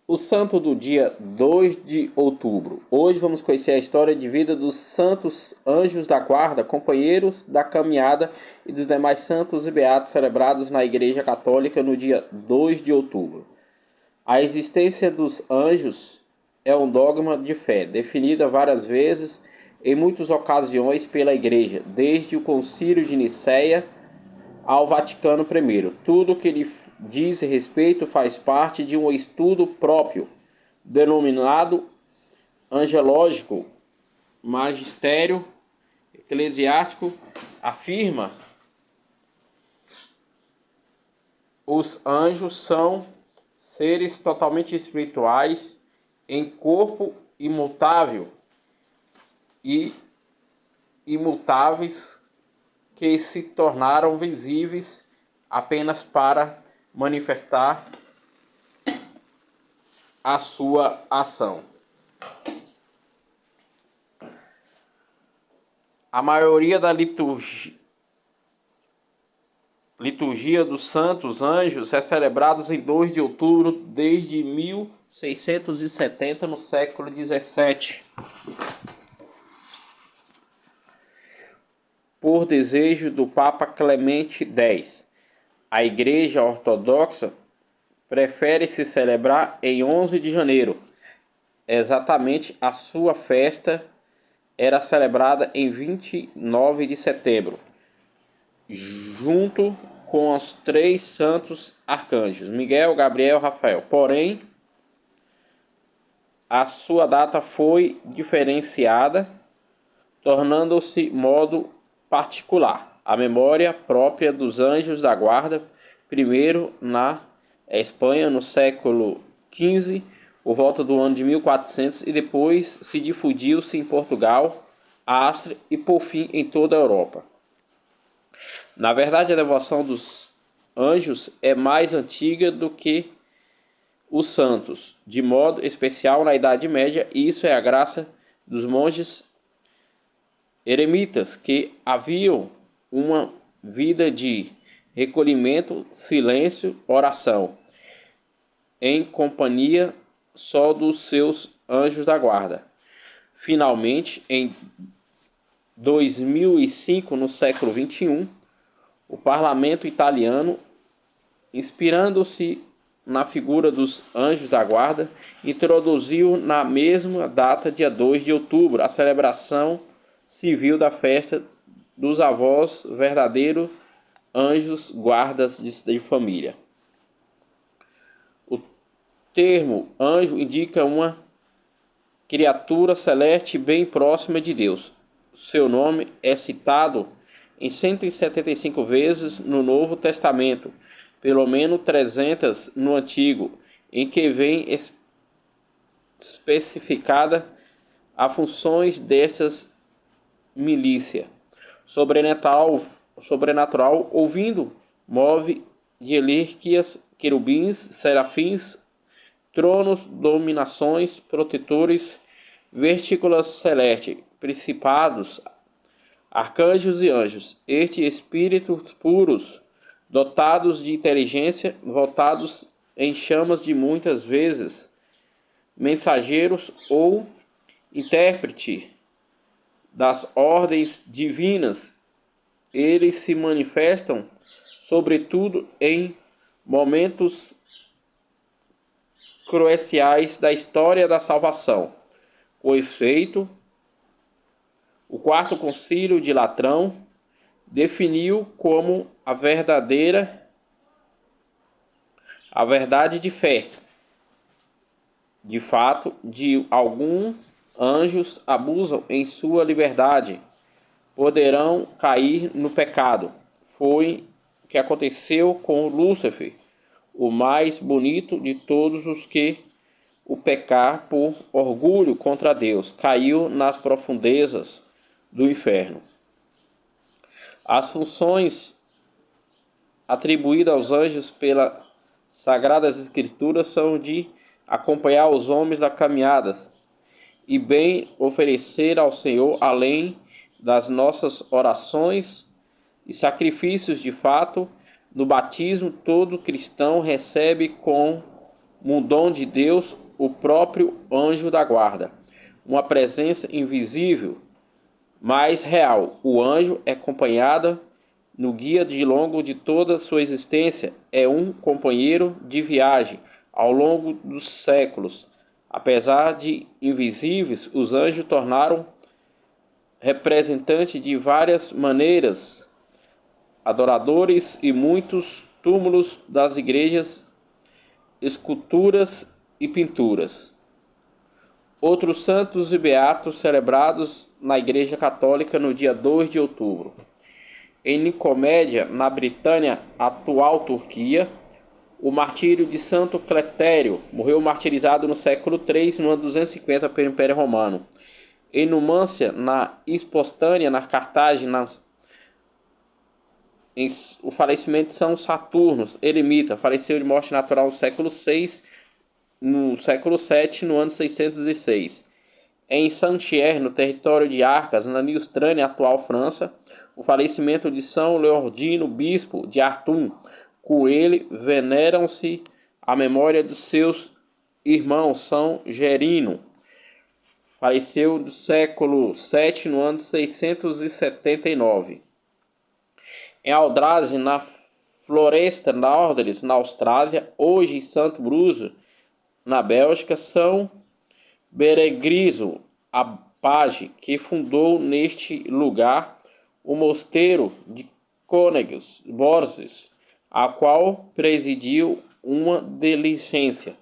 O santo do dia 2 de outubro. Hoje vamos conhecer a história de vida dos santos anjos da guarda, companheiros da caminhada e dos demais santos e beatos celebrados na Igreja Católica no dia 2 de outubro. A existência dos anjos é um dogma de fé, definida várias vezes em muitas ocasiões pela Igreja, desde o Concílio de Nicéia ao Vaticano I. Tudo que lhe diz respeito faz parte de um estudo próprio, denominado angelológico. Magistério eclesiástico afirma: os anjos são seres totalmente espirituais em corpo imutável e imutáveis que se tornaram visíveis apenas para manifestar a sua ação. A maioria da liturgia dos santos anjos é celebrada em 2 de outubro desde 1670, no século XVII. Por desejo do Papa Clemente X. A Igreja Ortodoxa prefere se celebrar em 11 de janeiro. Exatamente, a sua festa era celebrada em 29 de setembro, junto com os 3 santos arcanjos, Miguel, Gabriel e Rafael. Porém, a sua data foi diferenciada, tornando-se modo particular. A memória própria dos anjos da guarda, primeiro na Espanha no século XV, por volta do ano de 1400, e depois se difundiu-se em Portugal, Áustria e por fim em toda a Europa. Na verdade, a devoção dos anjos é mais antiga do que os santos, de modo especial na Idade Média, e isso é a graça dos monges eremitas que haviam uma vida de recolhimento, silêncio, oração, em companhia só dos seus anjos da guarda. Finalmente, em 2005, no século XXI, o parlamento italiano, inspirando-se na figura dos anjos da guarda, introduziu na mesma data, dia 2 de outubro, a celebração civil da festa dos avós verdadeiros anjos guardas de família. O termo anjo indica uma criatura celeste bem próxima de Deus. Seu nome é citado em 175 vezes no Novo Testamento, pelo menos 300 no Antigo, em que vem especificada as funções destas milícia sobrenatural, ouvindo, move de hierarquias, querubins, serafins, tronos, dominações, protetores, vestículas celestes, principados, arcanjos e anjos. Estes espíritos puros, dotados de inteligência, voltados em chamas de muitas vezes, mensageiros ou intérprete das ordens divinas, eles se manifestam sobretudo em momentos cruciais da história da salvação. Com efeito, o Quarto Concílio de Latrão definiu como a verdade de fé. De fato, de alguns anjos abusam em sua liberdade, poderão cair no pecado. Foi o que aconteceu com Lúcifer, o mais bonito de todos os que o pecar por orgulho contra Deus, caiu nas profundezas do inferno. As funções atribuídas aos anjos pelas Sagradas Escrituras são de acompanhar os homens na caminhada e bem oferecer ao Senhor, além das nossas orações e sacrifícios. De fato, no batismo todo cristão recebe com um dom de Deus, o próprio anjo da guarda, uma presença invisível, mas real. O anjo é acompanhado no guia de longo de toda sua existência, é um companheiro de viagem ao longo dos séculos. Apesar de invisíveis, os anjos tornaram representantes de várias maneiras, adoradores e muitos túmulos das igrejas, esculturas e pinturas. Outros santos e beatos celebrados na Igreja Católica no dia 2 de outubro. Em Nicomédia, na Britânia, atual Turquia, o martírio de Santo Cletério morreu martirizado no século III, no ano 250 pelo Império Romano. Em Numância, na Hispostânia, na Cartagem, o falecimento de São Saturno, eremita, faleceu de morte natural no século VI, no século VII, no ano 606. Em Saint-Cher, no território de Arcas, na Neustrânia, atual França, o falecimento de São Leordino, bispo de Artum. Com ele veneram-se a memória dos seus irmãos São Gerino. Faleceu do século VII, no ano 679. Em Aldraze, na Floresta Nordres, na Austrália, hoje em Santo Bruso, na Bélgica, São Beregrizo Abage, que fundou neste lugar o mosteiro de Cônegos Borges, a qual presidiu uma diligência.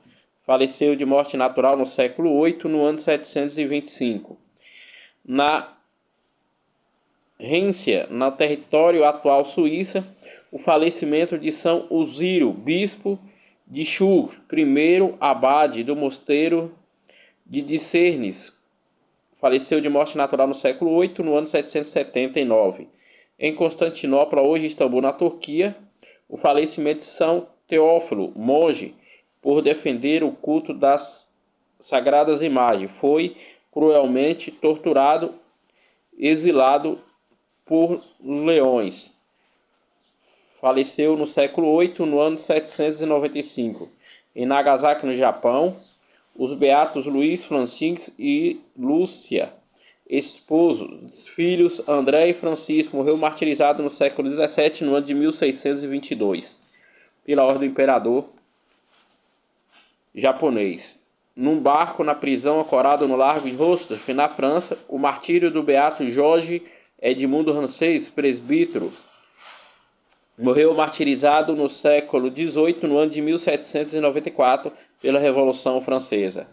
Faleceu de morte natural no século VIII, no ano 725. Na Rência, no território atual Suíça, o falecimento de São Osírio, bispo de Chur, primeiro abade do mosteiro de Discernes, faleceu de morte natural no século VIII, no ano 779. Em Constantinopla, hoje Istambul, na Turquia, o falecimento de São Teófilo, monge, por defender o culto das sagradas imagens, foi cruelmente torturado, exilado por leões. Faleceu no século VIII, no ano 795. Em Nagasaki, no Japão, os beatos Luís Francisco e Lúcia, esposos, filhos André e Francisco, morreu martirizado no século XVII, no ano de 1622, pela ordem do imperador japonês. Num barco na prisão ancorado no Largo de Rostas, na França, o martírio do beato Jorge Edmundo Rancés, presbítero, morreu martirizado no século XVIII, no ano de 1794, pela Revolução Francesa.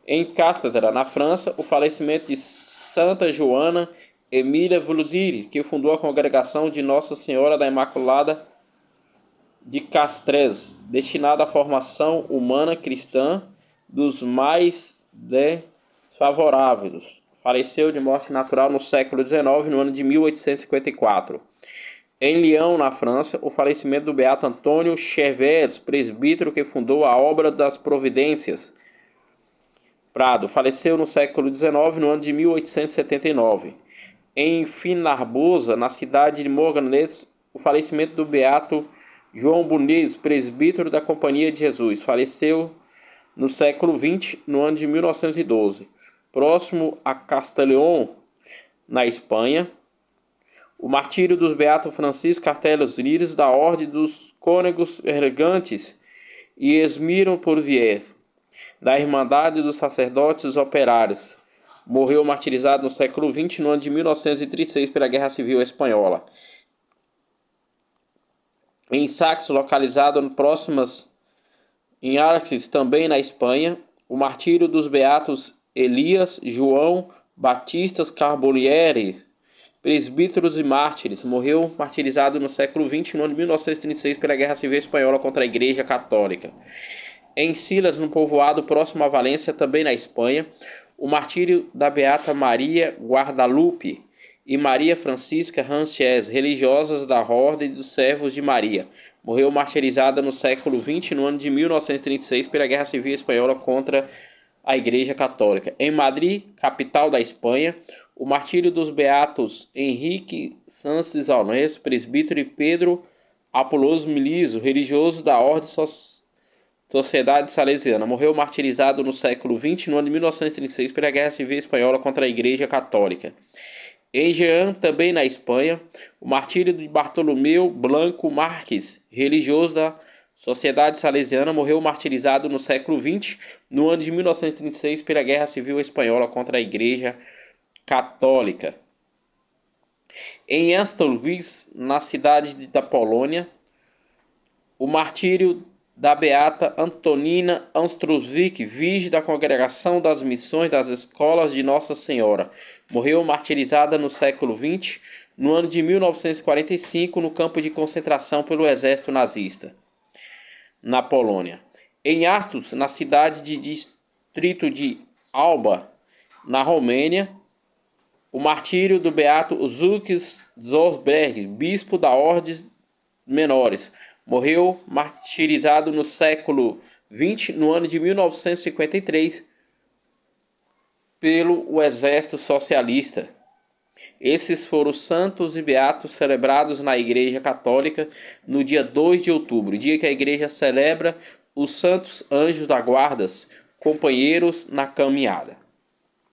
Em Cátedra, na França, o falecimento de Santa Joana Emília Vulziri, que fundou a congregação de Nossa Senhora da Imaculada de Castres, destinada à formação humana cristã dos mais desfavoráveis. Faleceu de morte natural no século XIX, no ano de 1854. Em Lyon, na França, o falecimento do beato Antônio Chevers, presbítero que fundou a Obra das Providências. Prado, faleceu no século XIX, no ano de 1879. Em Finarbosa, na cidade de Morganés, o falecimento do beato João Muniz, presbítero da Companhia de Jesus, faleceu no século XX, no ano de 1912. Próximo a Castellón, na Espanha, o martírio dos beatos Francisco Cartelos Lírios, da Ordem dos Cônegos Ergantes e Esmiro Porvier, da Irmandade dos Sacerdotes Operários. Morreu martirizado no século XX, no ano de 1936, pela Guerra Civil Espanhola. Em Saxo, localizado próximas em Arques, também na Espanha, o martírio dos beatos Elias, João, Batistas Carbolieri, presbíteros e mártires. Morreu martirizado no século XX, no ano de 1936, pela Guerra Civil Espanhola contra a Igreja Católica. Em Silas, no povoado próximo a Valência, também na Espanha, o martírio da beata Maria Guadalupe e Maria Francisca Rancière, religiosas da Ordem dos Servos de Maria. Morreu martirizada no século XX, no ano de 1936, pela Guerra Civil Espanhola contra a Igreja Católica. Em Madrid, capital da Espanha, o martírio dos beatos Henrique Sanches Alonés, presbítero, e Pedro Apolos Milizo, religioso da Ordem Sociedade Salesiana. Morreu martirizado no século XX, no ano de 1936, pela Guerra Civil Espanhola contra a Igreja Católica. Em Jean, também na Espanha, o martírio de Bartolomeu Blanco Marques, religioso da Sociedade Salesiana, morreu martirizado no século XX, no ano de 1936, pela Guerra Civil Espanhola contra a Igreja Católica. Em Astolfis, na cidade da Polônia, o martírio da beata Antonina Anstrusvik, virgem da Congregação das Missões das Escolas de Nossa Senhora. Morreu martirizada no século XX, no ano de 1945, no campo de concentração pelo exército nazista, na Polônia. Em Artus, na cidade de distrito de Alba, na Romênia, o martírio do beato Zukis Zorsberg, bispo da Ordem Menores. Morreu martirizado no século XX, no ano de 1953, pelo exército socialista. Esses foram os santos e beatos celebrados na Igreja Católica no dia 2 de outubro, dia que a Igreja celebra os santos anjos da guarda, companheiros na caminhada.